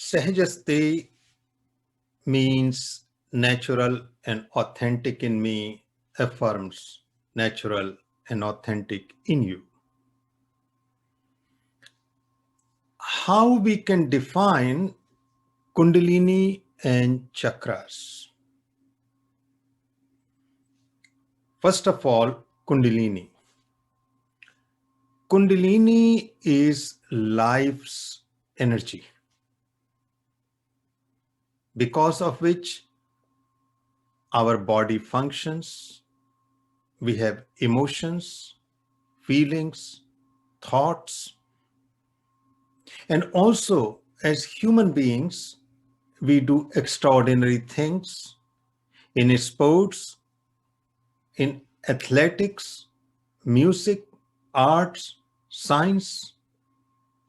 Sahajaste means natural and authentic in me affirms natural and authentic in you. How we can define Kundalini and chakras? First of all, Kundalini. Kundalini is life's energy, because of which our body functions. We have emotions, feelings, thoughts, and also as human beings, we do extraordinary things in sports, in athletics, music, arts, science,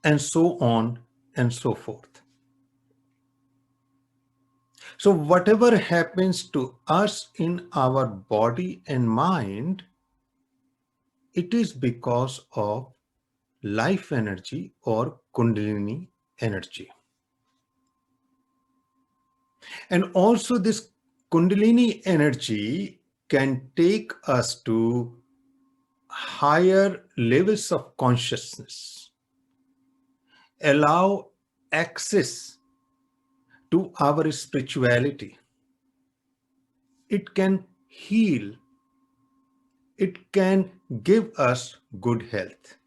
and so on and so forth. So whatever happens to us in our body and mind, it is because of life energy or Kundalini energy. And also this Kundalini energy can take us to higher levels of consciousness, allow access to our spirituality. It can heal. It can give us good health.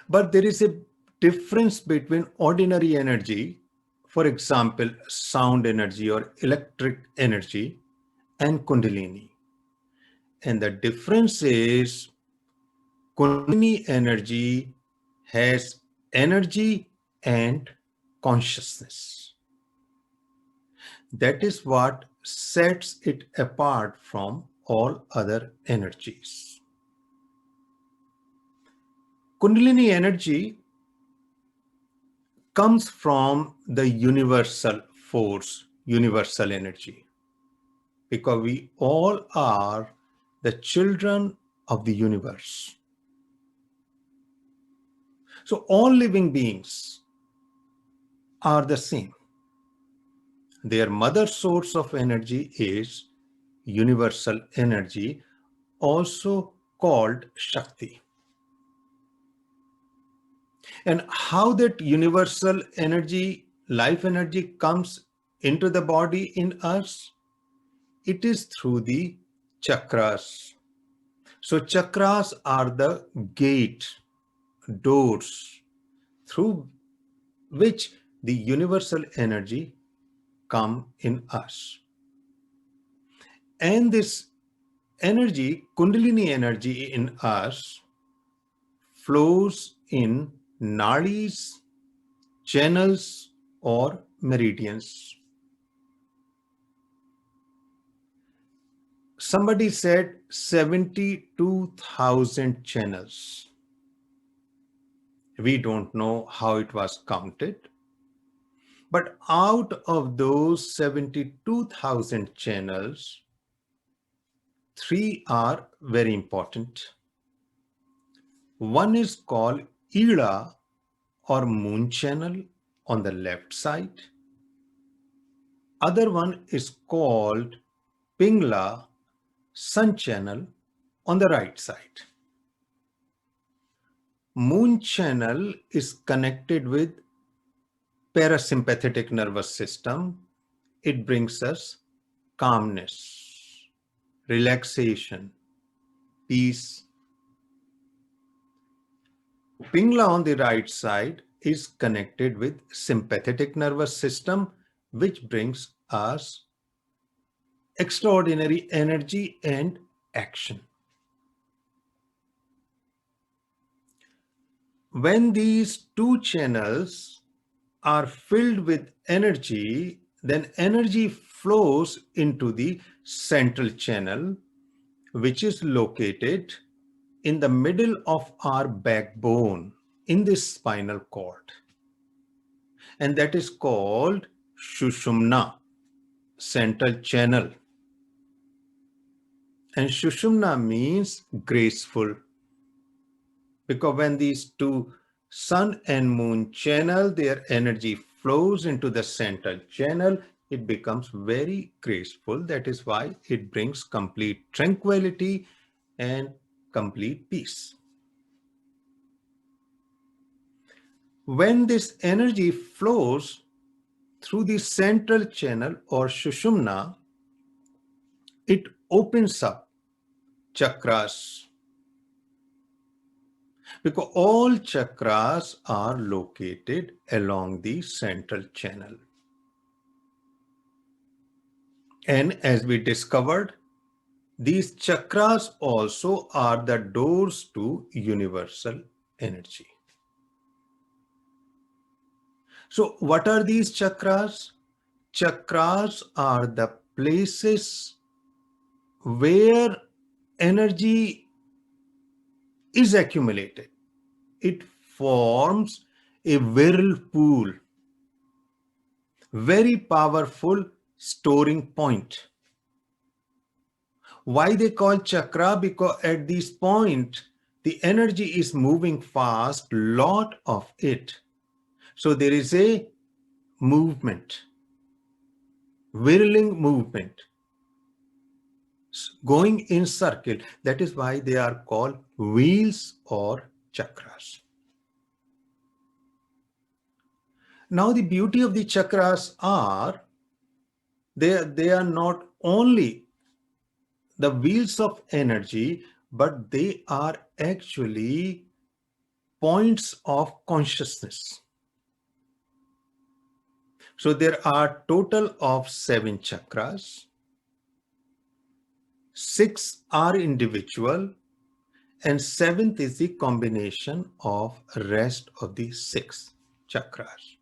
But there is a difference between ordinary energy, for example, sound energy or electric energy, and Kundalini. And the difference is Kundalini energy has energy and consciousness. That is what sets it apart from all other energies. Kundalini energy comes from the universal force, universal energy, because we all are the children of the universe. So all living beings are the same. Their mother source of energy is universal energy, also called Shakti. And how that universal energy, life energy, comes into the body in us, it is through the chakras. So chakras are the gate, doors, through which the universal energy come in us. And this energy, Kundalini energy in us, flows in nadis, channels, or meridians. Somebody said 72,000 channels. We don't know how it was counted. But out of those 72,000 channels, 3 are very important. One is called Ida or moon channel on the left side. Other one is called Pingla, sun channel on the right side. Moon channel is connected with parasympathetic nervous system. It brings us calmness, relaxation, peace. Pingla on the right side is connected with sympathetic nervous system, which brings us extraordinary energy and action. When these two channels are filled with energy, then energy flows into the central channel, which is located in the middle of our backbone in the spinal cord. And that is called Shushumna, central channel. And Shushumna means graceful, because when these two Sun and moon channel, their energy flows into the central channel. It becomes very graceful. That is why it brings complete tranquility and complete peace. When this energy flows through the central channel or Sushumna, it opens up chakras, because all chakras are located along the central channel. And as we discovered, these chakras also are the doors to universal energy. So, what are these chakras? Chakras are the places where energy is accumulated. It forms a whirlpool, very powerful storing point. Why they call chakra? Because at this point, the energy is moving fast, lot of it. So there is a movement, whirling movement, going in circle. That is why they are called wheels or chakras. Now the beauty of the chakras are they are not only the wheels of energy, but they are actually points of consciousness. So there are total of 7 chakras. 6 are individual and 7th is the combination of rest of the 6 chakras.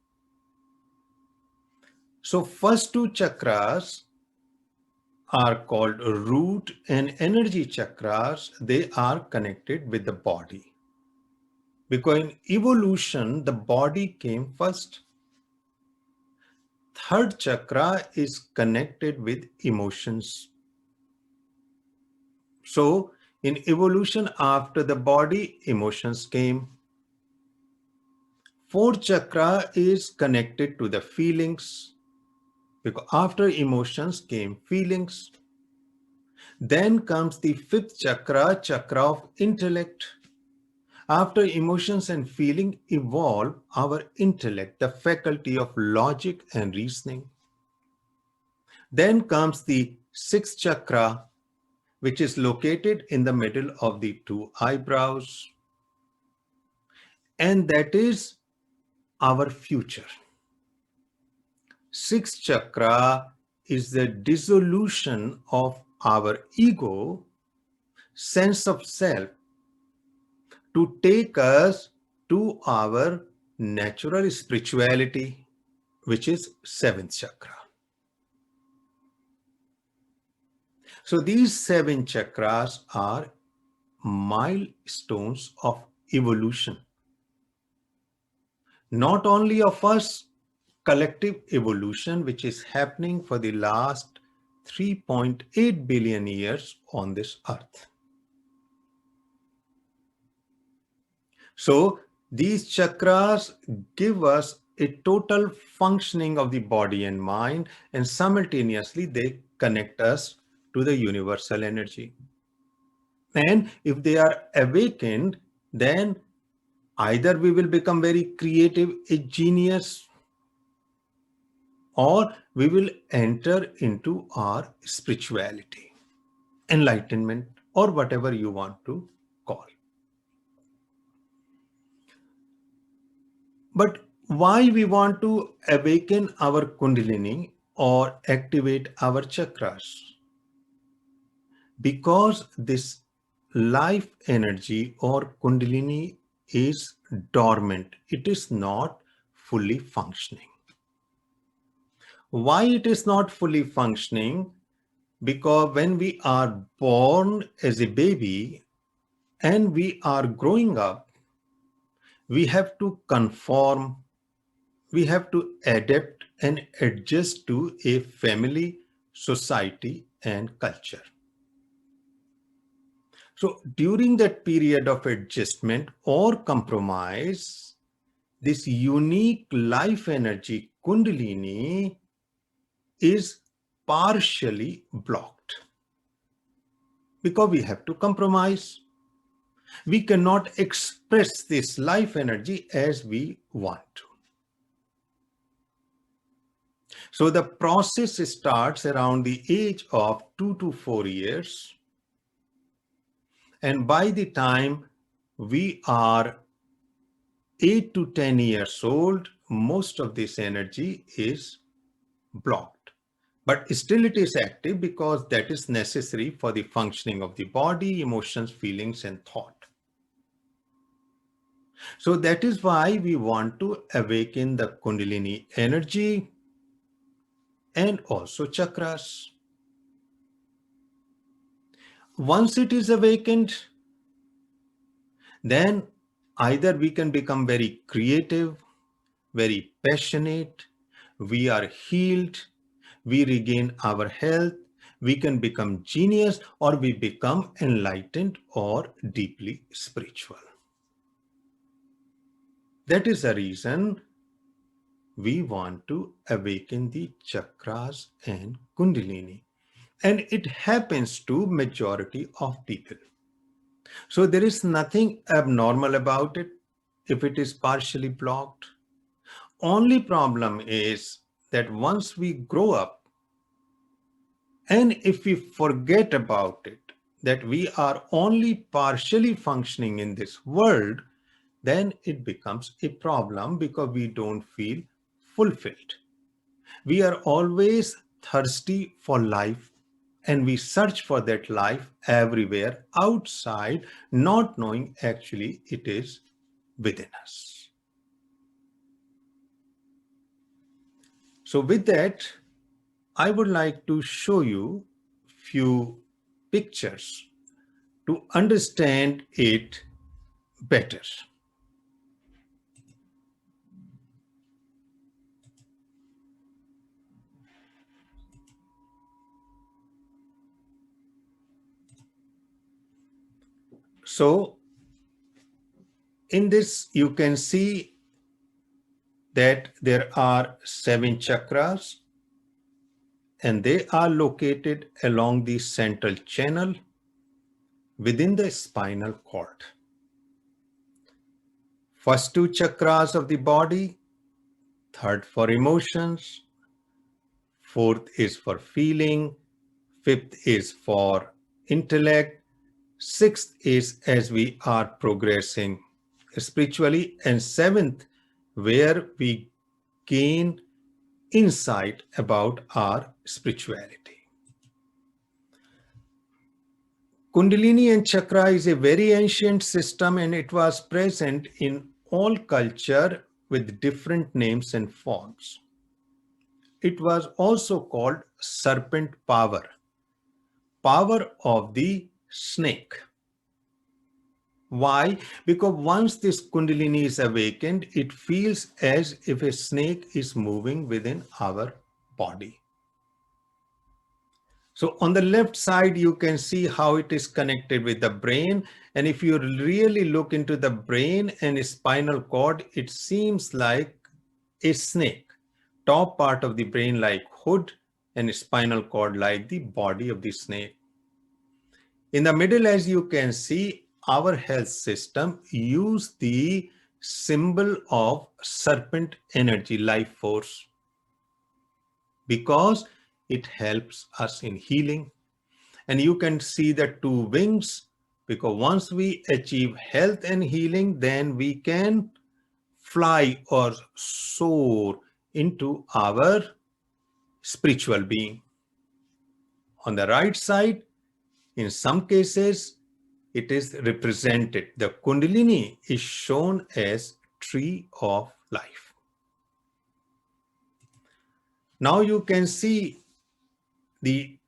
So first 2 chakras are called root and energy chakras. They are connected with the body. Because in evolution, the body came first. Third chakra is connected with emotions. So in evolution, after the body, emotions came. Fourth chakra is connected to the feelings, because after emotions came feelings. Then comes the fifth chakra, chakra of intellect. After emotions and feeling evolve our intellect, the faculty of logic and reasoning. Then comes the sixth chakra, which is located in the middle of the 2 eyebrows. And that is our future. Sixth chakra is the dissolution of our ego, sense of self, to take us to our natural spirituality, which is 7th chakra. So these 7 chakras are milestones of evolution, not only of us, collective evolution, which is happening for the last 3.8 billion years on this earth. So these chakras give us a total functioning of the body and mind, and simultaneously they connect us to the universal energy. And if they are awakened, then either we will become very creative, a genius, or we will enter into our spirituality, enlightenment, or whatever you want to call. But why we want to awaken our Kundalini or activate our chakras? Because this life energy or Kundalini is dormant. It is not fully functioning. Why it is not fully functioning? Because when we are born as a baby and we are growing up, we have to conform, we have to adapt and adjust to a family, society, and culture. So during that period of adjustment or compromise, this unique life energy, Kundalini, is partially blocked because we have to compromise. We cannot express this life energy as we want to. So the process starts around the age of 2 to 4 years. And by the time we are 8 to 10 years old, most of this energy is blocked. But still it is active because that is necessary for the functioning of the body, emotions, feelings, and thought. So that is why we want to awaken the Kundalini energy and also chakras. Once it is awakened, then either we can become very creative, very passionate, we are healed, we regain our health, we can become genius, or we become enlightened or deeply spiritual. That is the reason we want to awaken the chakras and Kundalini. And it happens to majority of people. So there is nothing abnormal about it if it is partially blocked. Only problem is that once we grow up and if we forget about it, that we are only partially functioning in this world, then it becomes a problem because we don't feel fulfilled. We are always thirsty for life and we search for that life everywhere outside, not knowing actually it is within us. So with that, I would like to show you few pictures to understand it better. So in this, you can see that there are 7 chakras and they are located along the central channel within the spinal cord. First 2 chakras of the body, third for emotions, fourth is for feeling, fifth is for intellect, sixth is as we are progressing spiritually, and seventh where we gain insight about our spirituality. Kundalini and chakra is a very ancient system and it was present in all culture with different names and forms. It was also called serpent power, power of the snake. Why? Because once this Kundalini is awakened, it feels as if a snake is moving within our body. So on the left side, you can see how it is connected with the brain. And if you really look into the brain and spinal cord, it seems like a snake. Top part of the brain like hood and spinal cord like the body of the snake. In the middle, as you can see, our health system use the symbol of serpent energy, life force, because it helps us in healing. And you can see the 2 wings, because once we achieve health and healing, then we can fly or soar into our spiritual being. On the right side, in some cases, it is represented. The Kundalini is shown as tree of life. Now you can see the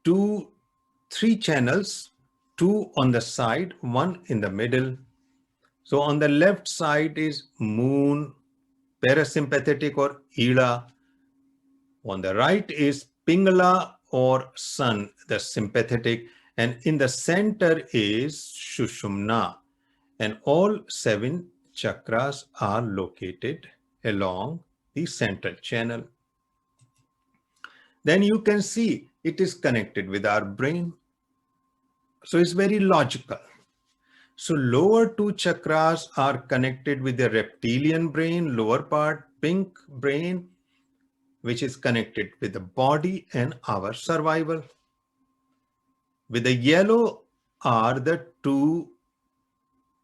3 channels, 2 on the side, 1 in the middle. So on the left side is moon, parasympathetic or Ida. On the right is Pingala or sun, the sympathetic. And in the center is Shushumna. And all 7 chakras are located along the central channel. Then you can see it is connected with our brain. So it's very logical. So lower two chakras are connected with the reptilian brain, lower part, pink brain, which is connected with the body and our survival. With the yellow are the two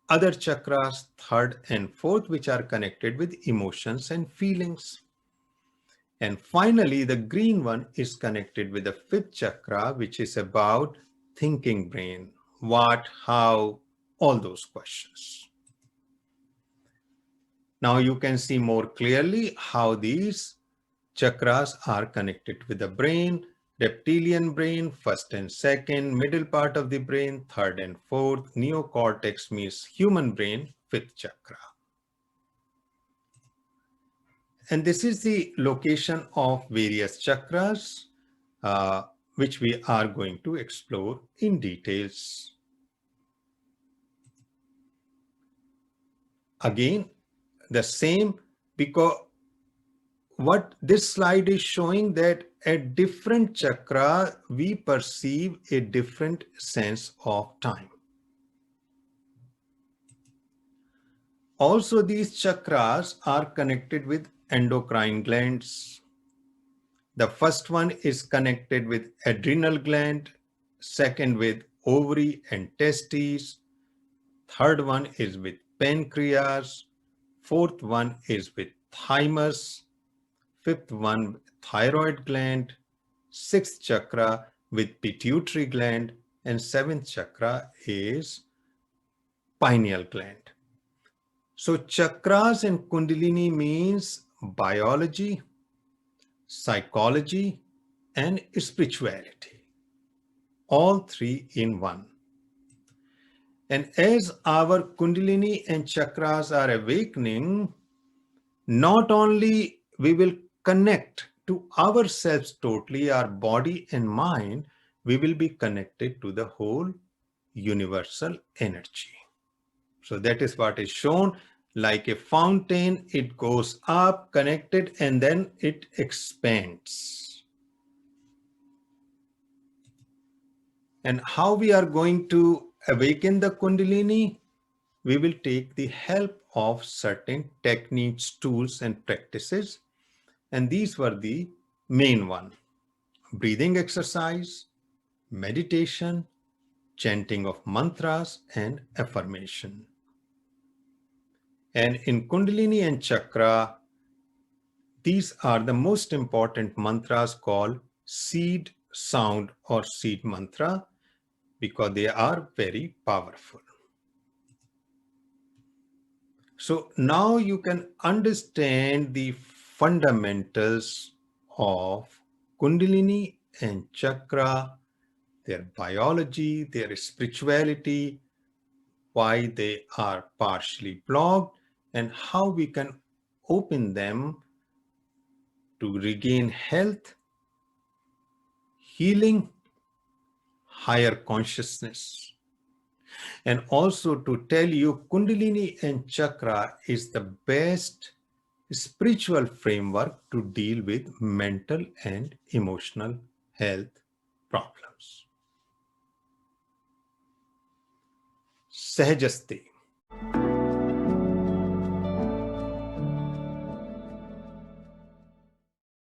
other chakras, third and fourth, which are connected with emotions and feelings. And finally, the green one is connected with the fifth chakra, which is about thinking brain, what, how, all those questions. Now you can see more clearly how these chakras are connected with the brain. Reptilian brain, first and second, middle part of the brain, third and fourth, neocortex means human brain, fifth chakra. And this is the location of various chakras, which we are going to explore in details. Again, the same, because what this slide is showing that at different chakra, we perceive a different sense of time. Also, these chakras are connected with endocrine glands. The first one is connected with adrenal gland, second with ovary and testes, third one is with pancreas, fourth one is with thymus, fifth one thyroid gland, sixth chakra with pituitary gland, and seventh chakra is pineal gland. So chakras and kundalini means biology, psychology, and spirituality. All three in one. And as our kundalini and chakras are awakening, not only we will connect to ourselves totally, our body and mind, we will be connected to the whole universal energy. So that is what is shown. Like a fountain, it goes up, connected, and then it expands. And how we are going to awaken the Kundalini? We will take the help of certain techniques, tools, and practices. And these were the main one: breathing exercise, meditation, chanting of mantras, and affirmation. And in Kundalini and Chakra, these are the most important mantras called seed sound or seed mantra, because they are very powerful. So now you can understand the fundamentals of Kundalini and Chakra, their biology, their spirituality, why they are partially blocked, and how we can open them to regain health, healing, higher consciousness. And also to tell you, Kundalini and Chakra is the best spiritual framework to deal with mental and emotional health problems. Sahajasti.